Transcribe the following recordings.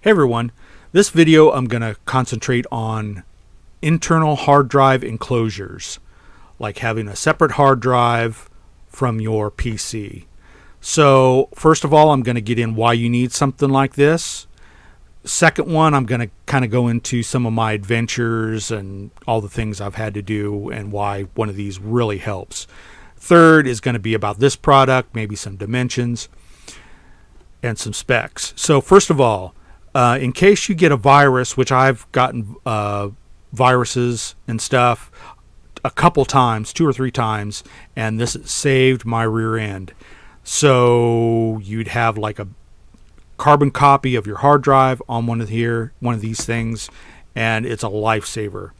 Hey everyone, this video I'm going to concentrate on internal hard drive enclosures, like having a separate hard drive from your PC. So first of all, I'm going to get in why you need something like this. Second one, I'm going to kind of go into some of my adventures and all the things I've had to do and why one of these really helps. Third is going to be about this product, maybe some dimensions and some specs. So first of all, in case you get a virus, which I've gotten viruses and stuff a couple times, 2 or 3 times, and this saved my rear end. So you'd have like a carbon copy of your hard drive on one of these things, and it's a lifesaver.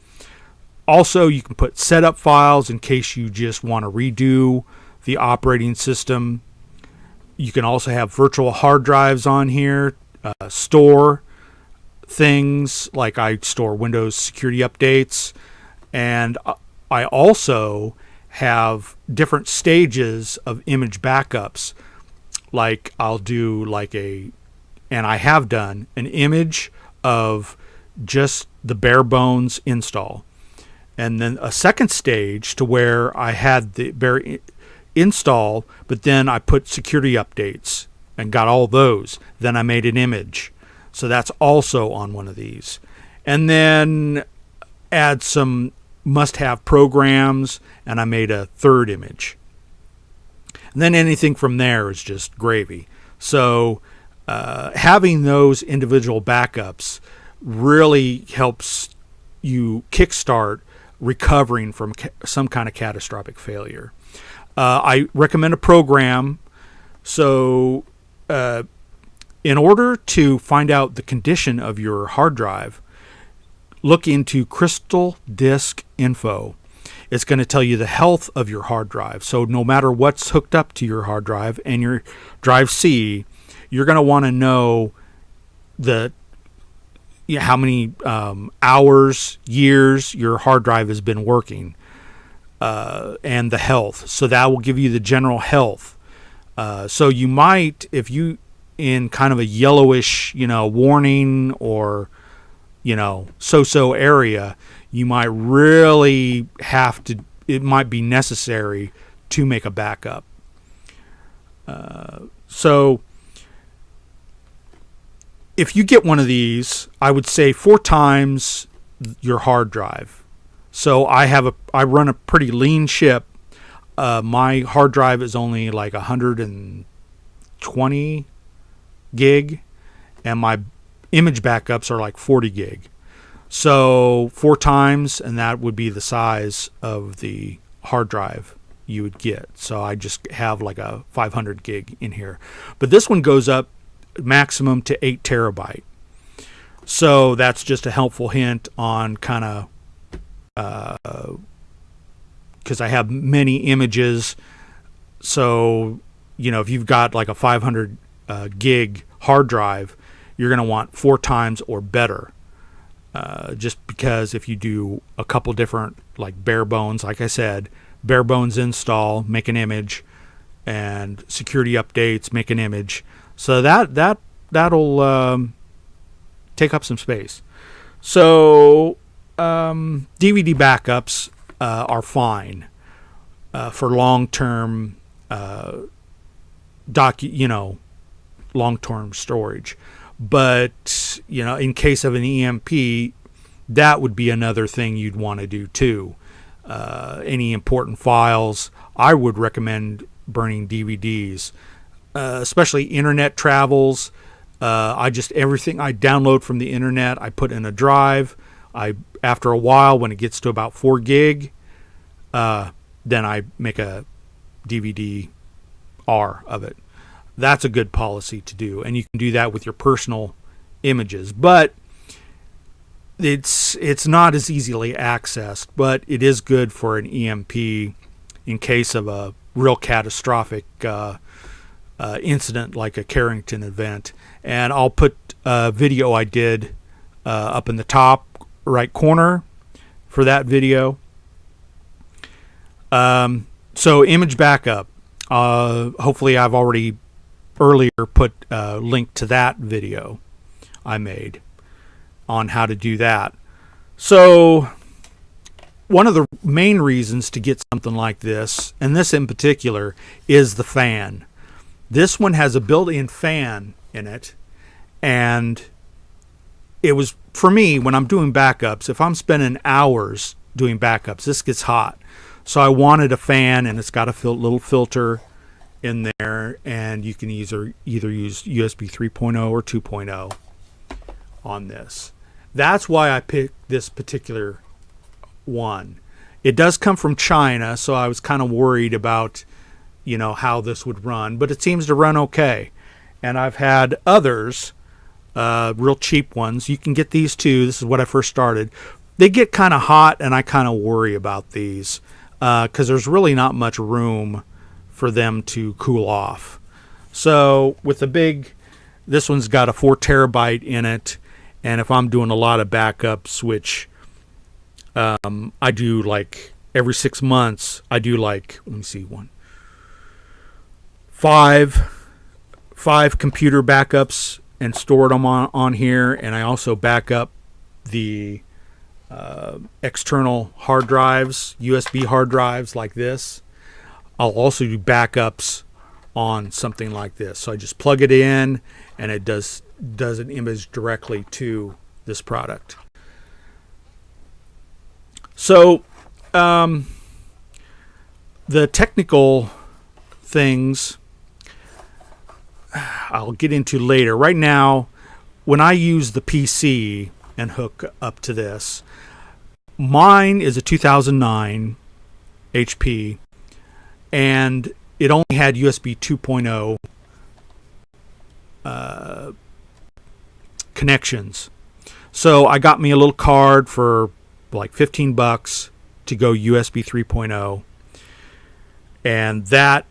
Also, you can put setup files in case you just want to redo the operating system. You can also have virtual hard drives on here. Store things like I store Windows security updates, and I also have different stages of image backups. Like I'll do and I have done an image of just the bare bones install, and then a second stage to where I had the bare install, but then I put security updates and got all those. Then I made an image. So that's also on one of these. And then add some must-have programs, and I made a third image. And then anything from there is just gravy. So having those individual backups really helps you kickstart recovering from some kind of catastrophic failure. I recommend a program. So in order to find out the condition of your hard drive, look into Crystal Disk Info. It's going to tell you the health of your hard drive. So no matter what's hooked up to your hard drive and your drive C, you're going to want to know how many hours, years your hard drive has been working, and the health. So that will give you the general health. So you might, if you in kind of a yellowish, warning or, so-so area, you might really it might be necessary to make a backup. So if you get one of these, I would say 4 times your hard drive. So I run a pretty lean ship. My hard drive is only like 120 gig, and my image backups are like 40 gig. So 4 times, and that would be the size of the hard drive you would get. So I just have like a 500 gig in here. But this one goes up maximum to 8 terabyte. So that's just a helpful hint on kind of because I have many images. So, if you've got like a 500 gig hard drive, you're going to want 4 times or better. Just because if you do a couple different, like bare bones, like I said, bare bones install, make an image, and security updates, make an image. So that'll take up some space. So DVD backups are fine for long-term long-term storage. But in case of an EMP, that would be another thing you'd want to do too. Any important files, I would recommend burning DVDs, especially internet travels. Everything I download from the internet, I put in a drive. After a while, when it gets to about 4 gig, then I make a DVD-R of it. That's a good policy to do, and you can do that with your personal images. But it's not as easily accessed, but it is good for an EMP in case of a real catastrophic incident like a Carrington event. And I'll put a video I did up in the top right corner for that video. So image backup. Hopefully I've already earlier put a link to that video. I made on how to do that. So one of the main reasons to get something like this, and this in particular, is the fan. This one has a built-in fan in it, and it was, for me, when I'm doing backups, if I'm spending hours doing backups, this gets hot. So I wanted a fan, and it's got a little filter in there, and you can either use USB 3.0 or 2.0 on this. That's why I picked this particular one. It does come from China, so I was kind of worried about, how this would run, but it seems to run okay. And I've had others, real cheap ones. You can get these too. This is what I first started. They get kind of hot, and I kind of worry about these because there's really not much room for them to cool off. So with this one's got a 4 terabyte in it, and if I'm doing a lot of backups, which I do like every 6 months, I do like, let me see, five computer backups and store them on here, and I also back up the external hard drives, USB hard drives like this. I'll also do backups on something like this. So I just plug it in, and it does an image directly to this product. So the technical things I'll get into later. Right now, when I use the PC and hook up to this, mine is a 2009 HP, and it only had USB 2.0 connections. So I got me a little card for like $15 to go USB 3.0, and that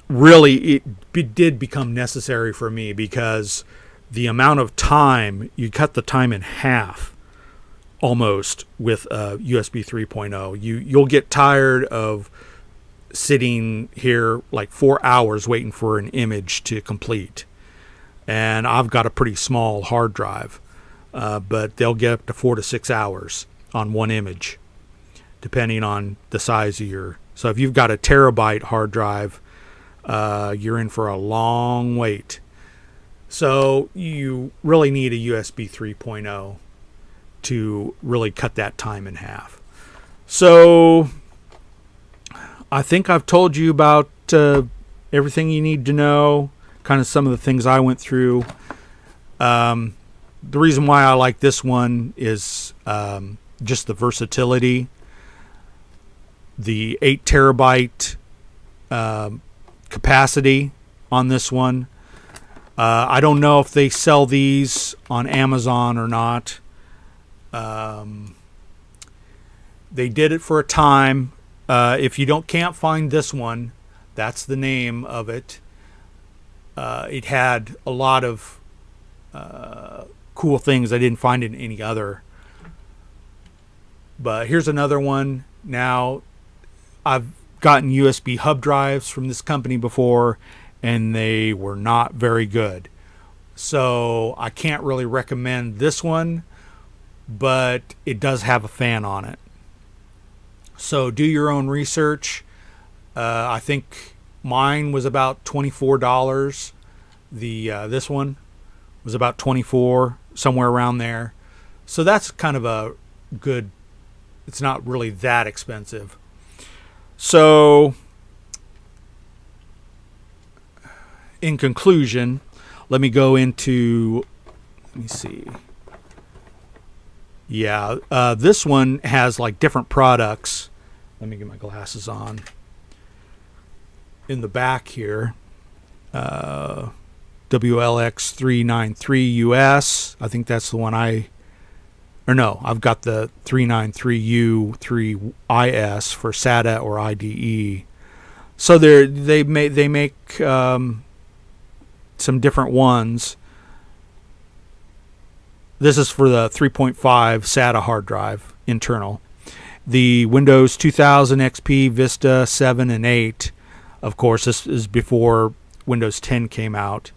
really did become necessary for me, because the amount of time, you cut the time in half almost with USB 3.0. You'll get tired of sitting here like 4 hours waiting for an image to complete. And I've got a pretty small hard drive, but they'll get up to 4 to 6 hours on one image, depending on the size of your. So if you've got a terabyte hard drive, you're in for a long wait. So you really need a USB 3.0 to really cut that time in half. So I think I've told you about everything you need to know, kind of some of the things I went through. The reason why I like this one is just the versatility. The 8 terabyte capacity on this one. I don't know if they sell these on Amazon or not. They did it for a time. If you can't find this one, that's the name of it. It had a lot of cool things I didn't find in any other. But here's another one. Now, I've gotten USB hub drives from this company before, and they were not very good. So I can't really recommend this one, but it does have a fan on it. So do your own research. I think mine was about $24. This one was about $24, somewhere around there. So that's kind of a good, it's not really that expensive. So in conclusion, let me go into, let me see. Yeah, this one has like different products. Let me get my glasses on. In the back here, WLX393US. I think that's the one I've got the 393U3IS for SATA or IDE. So they make some different ones. This is for the 3.5 SATA hard drive, internal. The Windows 2000 XP, Vista 7 and 8. Of course, this is before Windows 10 came out.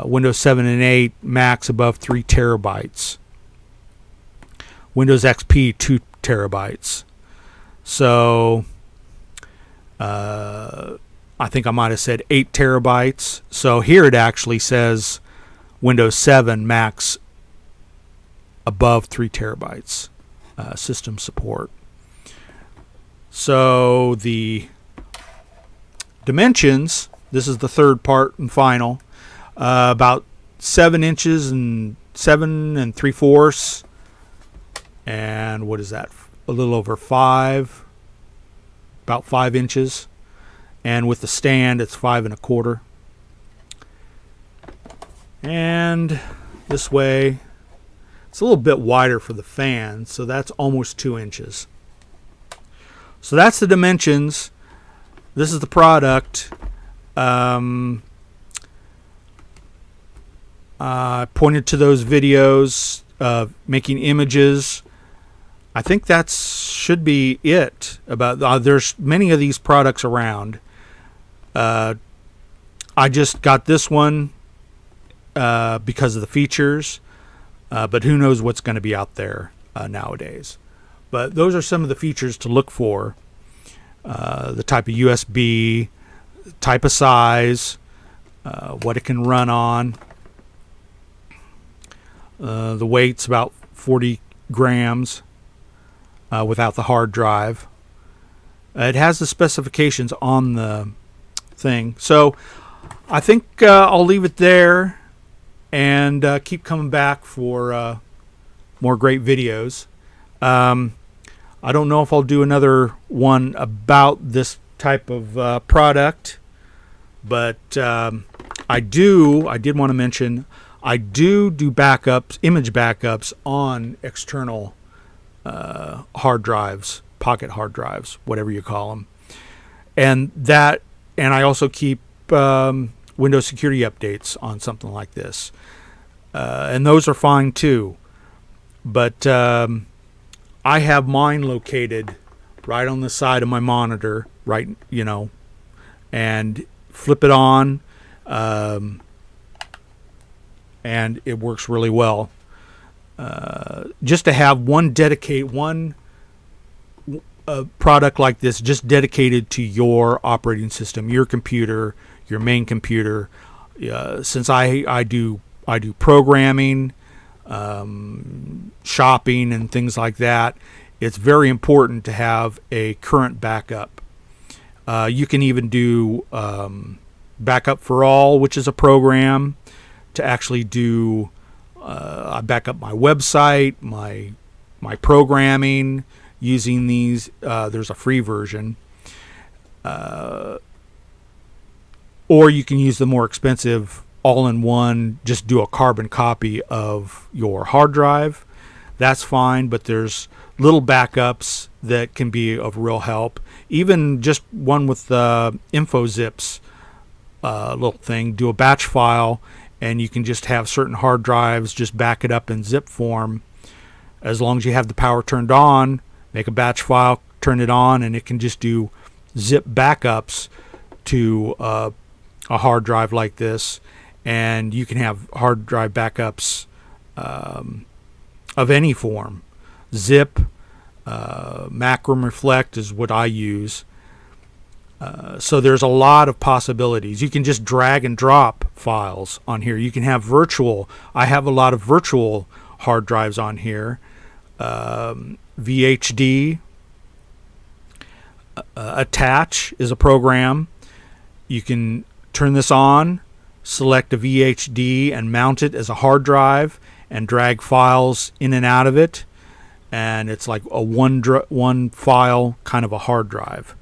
Windows 7 and 8 max above 3 terabytes. Windows XP 2 terabytes. So I think I might have said 8 terabytes. So here it actually says Windows 7 max above 3 terabytes system support. So the dimensions, this is the third part and final, about 7 inches and 7 3/4, and what is that, a little over 5, about 5 inches, and with the stand it's 5 1/4. And this way it's a little bit wider for the fan, so that's almost 2 inches. So that's the dimensions. This is the product. I pointed to those videos making images. I think that should be it. About there's many of these products around. I just got this one because of the features, but who knows what's going to be out there nowadays. But those are some of the features to look for. The type of USB, type of size, what it can run on. The weight's about 40 grams without the hard drive. It has the specifications on the thing. So I think I'll leave it there and keep coming back for more great videos. I don't know if I'll do another one about this type of product, but I did want to mention I do backups, image backups on external hard drives, pocket hard drives, whatever you call them, and I also keep Windows security updates on something like this, and those are fine too. But I have mine located right on the side of my monitor, right, and flip it on, and it works really well. Just to have one product like this just dedicated to your operating system, your computer, your main computer. Since I do programming, shopping and things like that, it's very important to have a current backup. You can even do Backup for All, which is a program to actually do I back up my website, my programming using these. There's a free version, or you can use the more expensive all-in-one, just do a carbon copy of your hard drive. That's fine, but there's little backups that can be of real help. Even just one with the InfoZips little thing, do a batch file, and you can just have certain hard drives, just back it up in zip form. As long as you have the power turned on, make a batch file, turn it on, and it can just do zip backups to a hard drive like this. And you can have hard drive backups of any form. Zip, Macrum Reflect is what I use. So there's a lot of possibilities. You can just drag and drop files on here. You can have virtual. I have a lot of virtual hard drives on here. VHD. Attach is a program. You can turn this on, select a VHD and mount it as a hard drive and drag files in and out of it. And it's like a one file kind of a hard drive.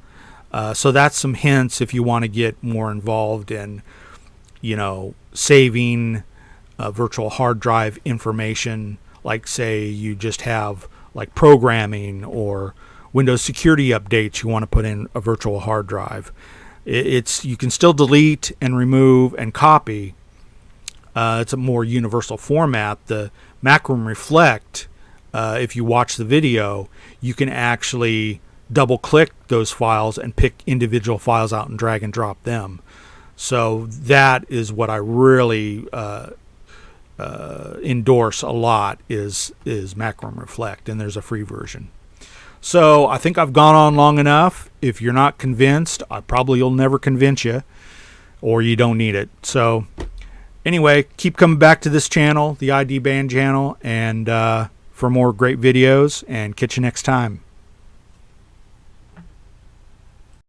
So that's some hints if you want to get more involved in, saving virtual hard drive information. Like say you just have like programming or Windows security updates you want to put in a virtual hard drive. You can still delete and remove and copy. It's a more universal format. The Macrum Reflect, if you watch the video, you can actually double click those files and pick individual files out and drag and drop them. So that is what I really endorse a lot is Macroom Reflect, and there's a free version. So I think I've gone on long enough. If you're not convinced, I probably will never convince you, or you don't need it. So anyway, keep coming back to this channel, the TheIDBand channel, and for more great videos, and catch you next time.